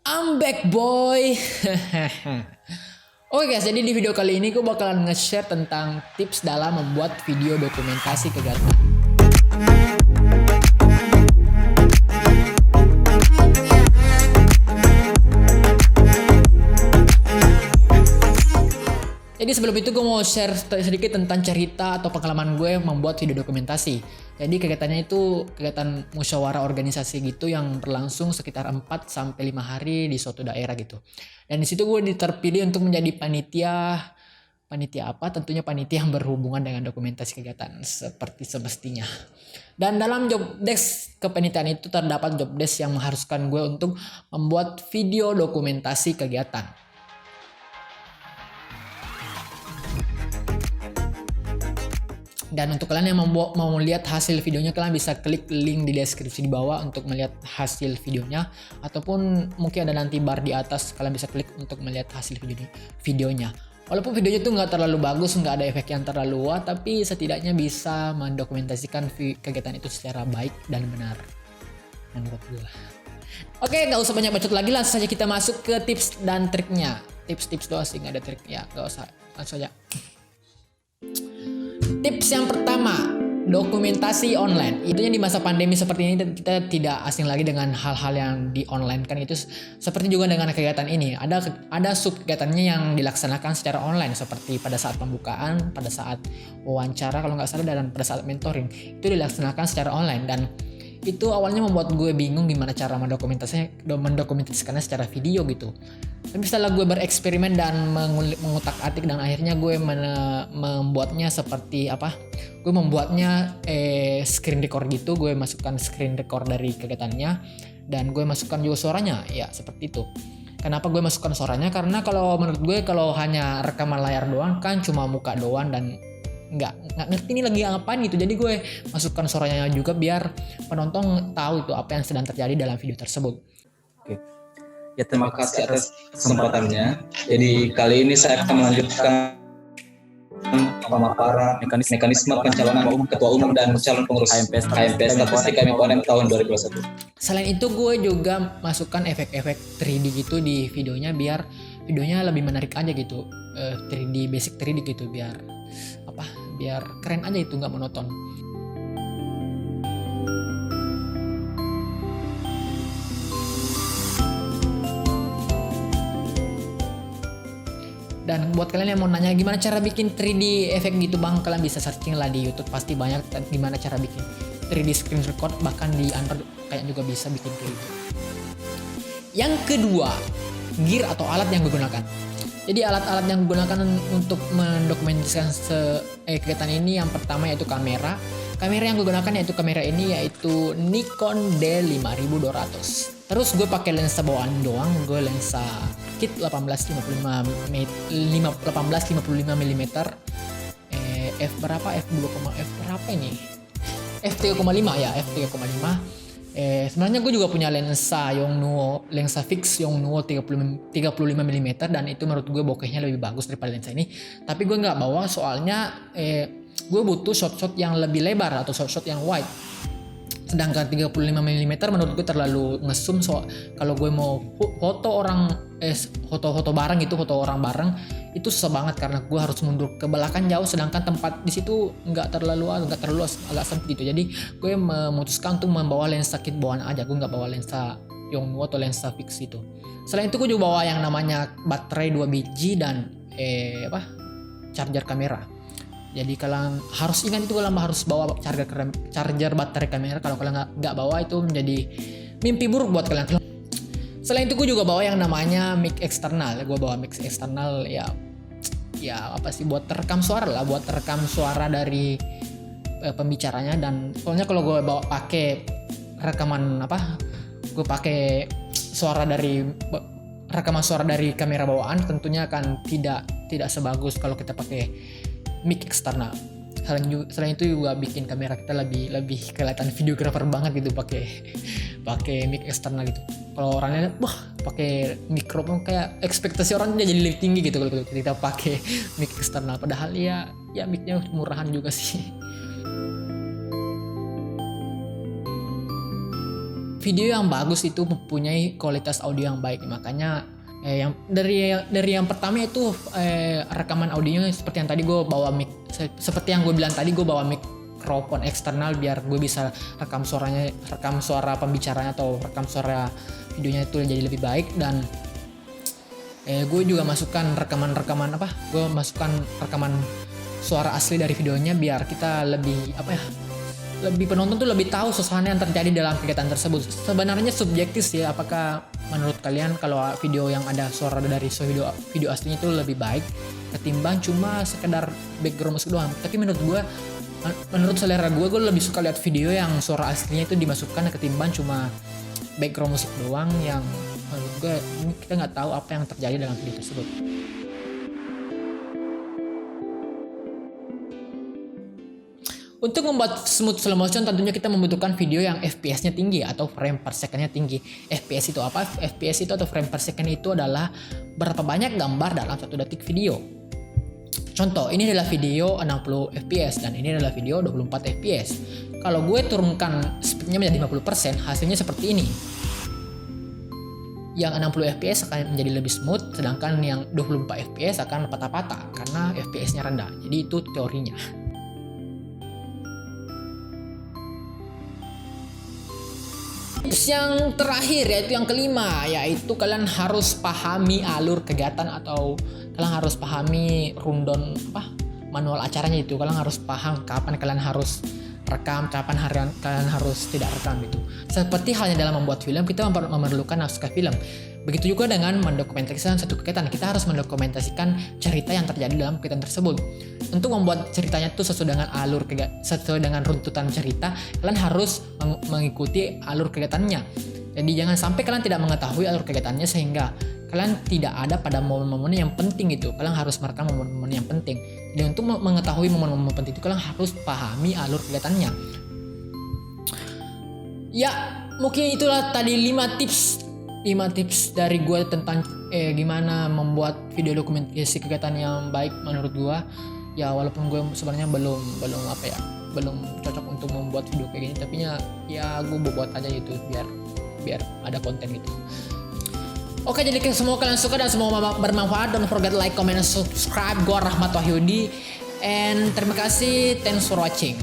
I'm back boy. Oke guys, jadi di video kali ini gue bakalan nge-share tentang tips dalam membuat video dokumentasi kegiatan. Jadi sebelum itu gue mau share sedikit tentang cerita atau pengalaman gue membuat video dokumentasi. Jadi kegiatannya itu kegiatan musyawarah organisasi gitu yang berlangsung sekitar 4-5 hari di suatu daerah gitu. Dan di situ gue terpilih untuk menjadi panitia apa? Tentunya panitia yang berhubungan dengan dokumentasi kegiatan seperti semestinya. Dan dalam job desk kepanitiaan itu terdapat job desk yang mengharuskan gue untuk membuat video dokumentasi kegiatan. Dan untuk kalian yang mau melihat hasil videonya, kalian bisa klik link di deskripsi di bawah untuk melihat hasil videonya, ataupun mungkin ada nanti bar di atas, kalian bisa klik untuk melihat hasil videonya. Walaupun videonya itu nggak terlalu bagus, nggak ada efek yang terlalu wah, tapi setidaknya bisa mendokumentasikan kegiatan itu secara baik dan benar menurut gue. Oke, nggak usah banyak bacot lagi, langsung saja kita masuk ke tips dan triknya. Tips doang sih, nggak ada triknya, nggak usah, langsung saja. Tips yang pertama, dokumentasi online. Itunya di masa pandemi seperti ini kita tidak asing lagi dengan hal-hal yang di online kan, itu seperti juga dengan kegiatan ini. Ada sub kegiatannya yang dilaksanakan secara online seperti pada saat pembukaan, pada saat wawancara kalau nggak salah, dan pada saat mentoring itu dilaksanakan secara online. Dan itu awalnya membuat gue bingung gimana cara mendokumentasikannya secara video gitu. Tapi setelah gue bereksperimen dan mengutak-atik, dan akhirnya gue membuatnya seperti apa? Gue membuatnya screen record gitu. Gue masukkan screen record dari kegiatannya dan gue masukkan juga suaranya. Ya seperti itu. Kenapa gue masukkan suaranya? Karena kalau menurut gue kalau hanya rekaman layar doang kan cuma muka doang dan nggak ngerti ini lagi ngapain gitu. Jadi gue masukkan suaranya juga biar penonton tahu itu apa yang sedang terjadi dalam video tersebut. Oke. Ya, terima kasih atas kesempatannya. Jadi kali ini saya akan melanjutkan pemaparan mekanisme pencalonan ketua umum dan calon pengurus KMP Statistik KMPONM tahun 2021. Selain itu gue juga masukkan efek-efek 3D gitu di videonya biar videonya lebih menarik aja gitu. 3D, basic 3D gitu, biar keren aja itu, nggak monoton. Dan buat kalian yang mau nanya gimana cara bikin 3D efek gitu bang, kalian bisa searching lah di YouTube, pasti banyak gimana cara bikin 3D screen record, bahkan di Android kayak juga bisa bikin kayak gitu. Yang kedua, gear atau alat yang digunakan. Jadi alat-alat yang digunakan untuk mendokumentasikan kegiatan ini, yang pertama yaitu kamera. Kamera yang gue gunakan yaitu kamera ini yaitu Nikon D5200. Terus gue pakai lensa bawaan doang, gue lensa kit 1855 mm f berapa, f berapa ini, f3,5 ya, f3,5. Sebenarnya gue juga punya lensa Yongnuo, lensa fix Yongnuo 35 mm, dan itu menurut gue bokehnya lebih bagus daripada lensa ini. Tapi gue nggak bawa soalnya gue butuh shot-shot yang lebih lebar atau shot-shot yang wide. Sedangkan 35 mm menurut gue terlalu ngesum. Kalau gue mau foto bareng gitu, foto orang bareng itu susah banget karena gue harus mundur ke belakang jauh, sedangkan tempat di situ nggak terlalu agak sempit gitu. Jadi gue memutuskan untuk membawa lensa kit bawaan aja. Gue nggak bawa lensa Yongnuo atau lensa fix itu. Selain itu gue juga bawa yang namanya baterai 2 biji dan charger kamera. Jadi kalian harus ingat itu, kalian harus bawa charger baterai kamera. Kalau kalian nggak bawa, itu menjadi mimpi buruk buat kalian. Selain itu gue juga bawa yang namanya mic eksternal. Gue bawa mic eksternal ya apa sih, buat terekam suara lah, buat terekam suara dari pembicaranya. Dan soalnya kalau gue bawa pakai rekaman gue pakai rekaman suara dari kamera bawaan, tentunya akan tidak sebagus kalau kita pakai mic eksternal. Selain itu juga bikin kamera kita lebih kelihatan videographer banget gitu pakai mic eksternal gitu. Kalau orangnya pakai mikrofon, kayak ekspektasi orang jadi lebih tinggi gitu kalau kita pakai mic eksternal, padahal ya micnya murahan juga sih. video yang bagus itu mempunyai kualitas audio yang baik. Makanya yang dari yang pertama itu rekaman audionya seperti yang tadi gue bawa mic, seperti yang gue bilang tadi, gue bawa mikrofon eksternal biar gue bisa rekam suara pembicaranya atau rekam suara videonya itu jadi lebih baik. Dan gue juga masukkan rekaman suara asli dari videonya biar kita lebih penonton tuh lebih tahu suasana yang terjadi dalam kegiatan tersebut. Sebenarnya subjektif sih, apakah menurut kalian kalau video yang ada suara dari video aslinya itu lebih baik ketimbang cuma sekedar background musik doang. Tapi menurut selera gue lebih suka lihat video yang suara aslinya itu dimasukkan ketimbang cuma background musik doang yang menurut gue kita nggak tahu apa yang terjadi dalam video tersebut. Untuk membuat smooth slow motion tentunya kita membutuhkan video yang FPS-nya tinggi atau frame per second-nya tinggi. FPS itu apa? FPS itu atau frame per second itu adalah berapa banyak gambar dalam 1 detik video. Contoh, ini adalah video 60 fps dan ini adalah video 24 fps. Kalau gue turunkan speed-nya menjadi 50%, hasilnya seperti ini. Yang 60 fps akan menjadi lebih smooth, sedangkan yang 24 fps akan patah-patah karena fps-nya rendah. Jadi itu teorinya. Tips yang terakhir yaitu yang kelima, yaitu kalian harus pahami alur kegiatan atau kalian harus pahami rundown manual acaranya itu. Kalian harus paham kapan kalian harus rekam, kapan kalian harus tidak rekam gitu. Seperti halnya dalam membuat film, kita memerlukan naskah film. Begitu juga dengan mendokumentasikan satu kegiatan, kita harus mendokumentasikan cerita yang terjadi dalam kegiatan tersebut. Untuk membuat ceritanya itu sesuai dengan runtutan cerita, kalian harus mengikuti alur kegiatannya. Jadi jangan sampai kalian tidak mengetahui alur kegiatannya sehingga kalian tidak ada pada momen-momen yang penting itu. Kalian harus merekam momen-momen yang penting. Jadi untuk mengetahui momen-momen penting itu kalian harus pahami alur kegiatannya. Ya, mungkin itulah tadi 5 tips dari gue tentang gimana membuat video dokumentasi kegiatan yang baik menurut gue. Ya walaupun gue sebenarnya belum cocok untuk membuat video kayak gini, tapi ya gue buat aja gitu biar ada konten gitu. Oke, jadi semoga kalian suka dan semoga bermanfaat. Don't forget like, comment, and subscribe. Gue Rahmat Wahyudi, and terima kasih. Thanks for watching.